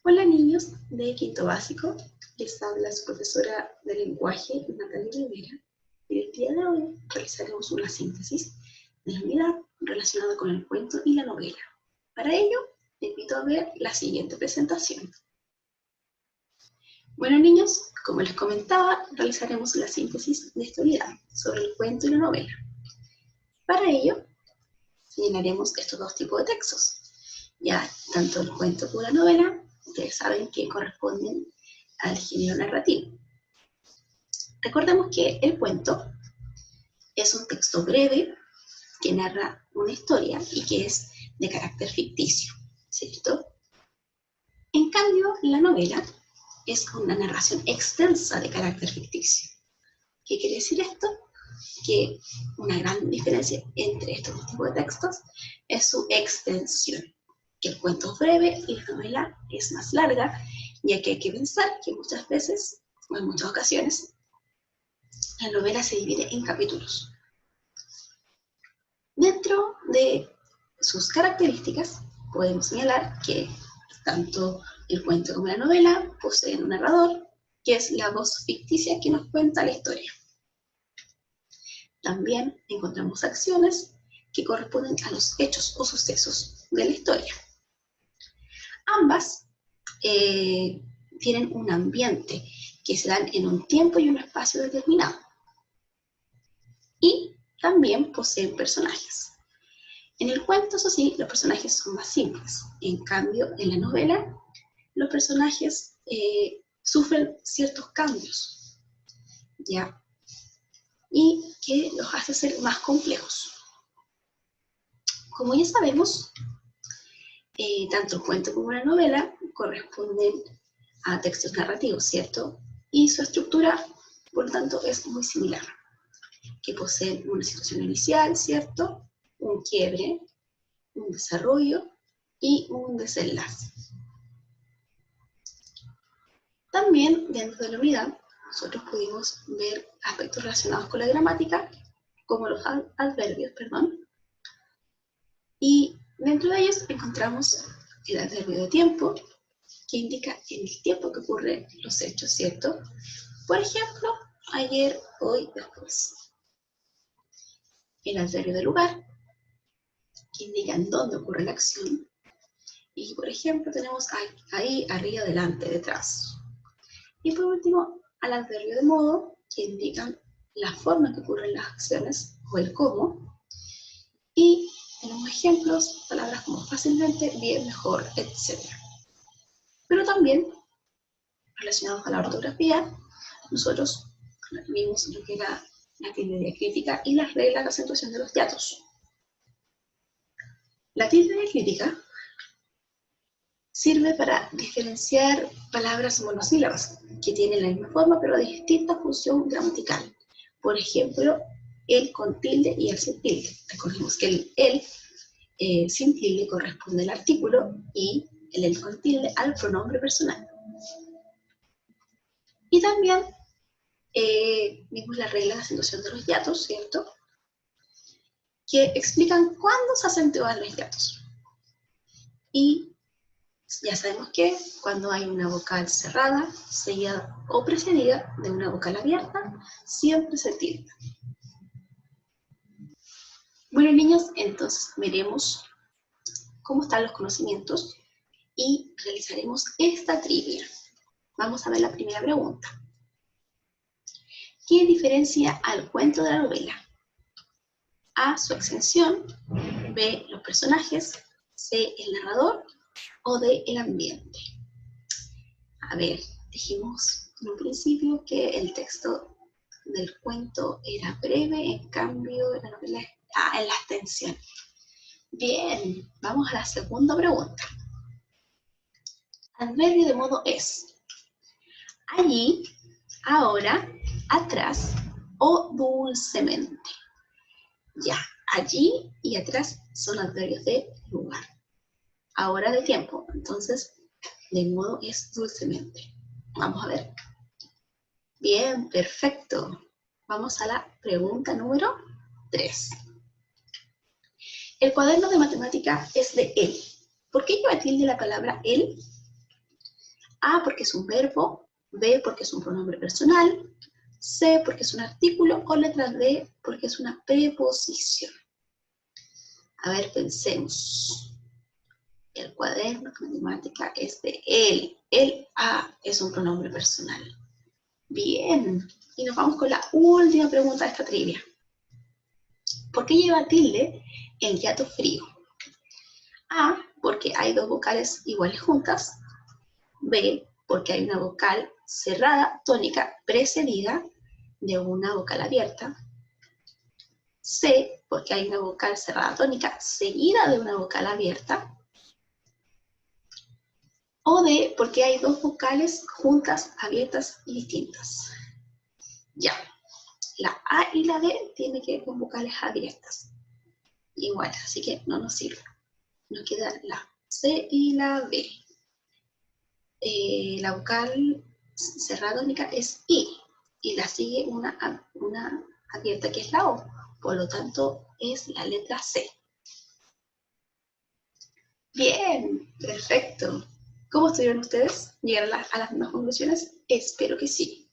Hola niños de quinto básico, les habla su profesora de lenguaje Natalia Rivera y el día de hoy realizaremos una síntesis de la unidad relacionada con el cuento y la novela. Para ello, te invito a ver la siguiente presentación. Bueno niños, como les comentaba, realizaremos la síntesis de esta unidad sobre el cuento y la novela. Para ello, llenaremos estos dos tipos de textos. Ya tanto el cuento como la novela, ustedes saben que corresponden al género narrativo. Recordemos que el cuento es un texto breve que narra una historia y que es de carácter ficticio, ¿cierto? En cambio, la novela es una narración extensa de carácter ficticio. ¿Qué quiere decir esto? Que una gran diferencia entre estos dos tipos de textos es su extensión. Que el cuento es breve y la novela es más larga, ya que hay que pensar que muchas veces, o en muchas ocasiones, la novela se divide en capítulos. Dentro de sus características, podemos señalar que tanto el cuento como la novela poseen un narrador, que es la voz ficticia que nos cuenta la historia. También encontramos acciones que corresponden a los hechos o sucesos de la historia. Ambas tienen un ambiente que se dan en un tiempo y un espacio determinado. Y también poseen personajes. En el cuento, eso sí, los personajes son más simples. En cambio, en la novela, los personajes sufren ciertos cambios, ¿ya? Y que los hace ser más complejos. Como ya sabemos, tanto el cuento como la novela corresponden a textos narrativos, ¿cierto? Y su estructura, por lo tanto, es muy similar, que poseen una situación inicial, ¿cierto? Un quiebre, un desarrollo y un desenlace. También, dentro de la unidad, nosotros pudimos ver aspectos relacionados con la gramática, como los adverbios, y dentro de ellos encontramos el adverbio de tiempo, que indica el tiempo que ocurren los hechos, ¿cierto? Por ejemplo, ayer, hoy, después. El adverbio de lugar, que indica en dónde ocurre la acción. Y, por ejemplo, tenemos ahí, arriba, adelante, detrás. Y por último, al adverbio de modo, que indican la forma en que ocurren las acciones, o el cómo. Y tenemos ejemplos, palabras como fácilmente, bien, mejor, etc. Pero también, relacionados a la ortografía, nosotros vimos lo que era la tilde diacrítica y las reglas de acentuación de los hiatos. La tilde diacrítica sirve para diferenciar palabras monosílabas que tienen la misma forma pero distinta función gramatical. Por ejemplo, el con tilde y el sin tilde. Recordemos que el sin tilde corresponde al artículo y el con tilde al pronombre personal. Y también vimos las reglas de acentuación de los hiatos, ¿cierto? Que explican cuándo se acentúan los hiatos. Y ya sabemos que cuando hay una vocal cerrada, seguida o precedida de una vocal abierta, siempre se tilda. Bueno, niños, entonces veremos cómo están los conocimientos y realizaremos esta trivia. Vamos a ver la primera pregunta. ¿Qué diferencia al cuento de la novela? A, su extensión, B, los personajes, C, el narrador o D, el ambiente. A ver, dijimos en un principio que el texto del cuento era breve, en cambio la novela está en la extensión. Bien, vamos a la segunda pregunta. Adverbio de modo es allí, ahora, atrás o dulcemente. Ya, allí y atrás son adverbios de lugar. Ahora de tiempo, entonces de modo es dulcemente. Vamos a ver. Bien, perfecto. Vamos a la pregunta número 3. El cuaderno de matemática es de él. ¿Por qué lleva tilde la palabra él? A porque es un verbo, B porque es un pronombre personal, C porque es un artículo o letra D porque es una preposición. A ver, pensemos. El cuaderno de matemática es de él. El A es un pronombre personal. Bien. Y nos vamos con la última pregunta de esta trivia. ¿Por qué lleva tilde el gato frío? A, porque hay dos vocales iguales juntas. B, porque hay una vocal cerrada, tónica, precedida de una vocal abierta. C, porque hay una vocal cerrada tónica seguida de una vocal abierta. O D, porque hay dos vocales juntas, abiertas y distintas. Ya, la A y la D tienen que ver con vocales abiertas. Igual, así que no nos sirve. Nos queda la C y la B. La vocal cerrada tónica es I y la sigue una abierta que es la O. Por lo tanto, es la letra C. Bien, perfecto. ¿Cómo estuvieron ustedes? ¿Llegaron a las mismas conclusiones? Espero que sí.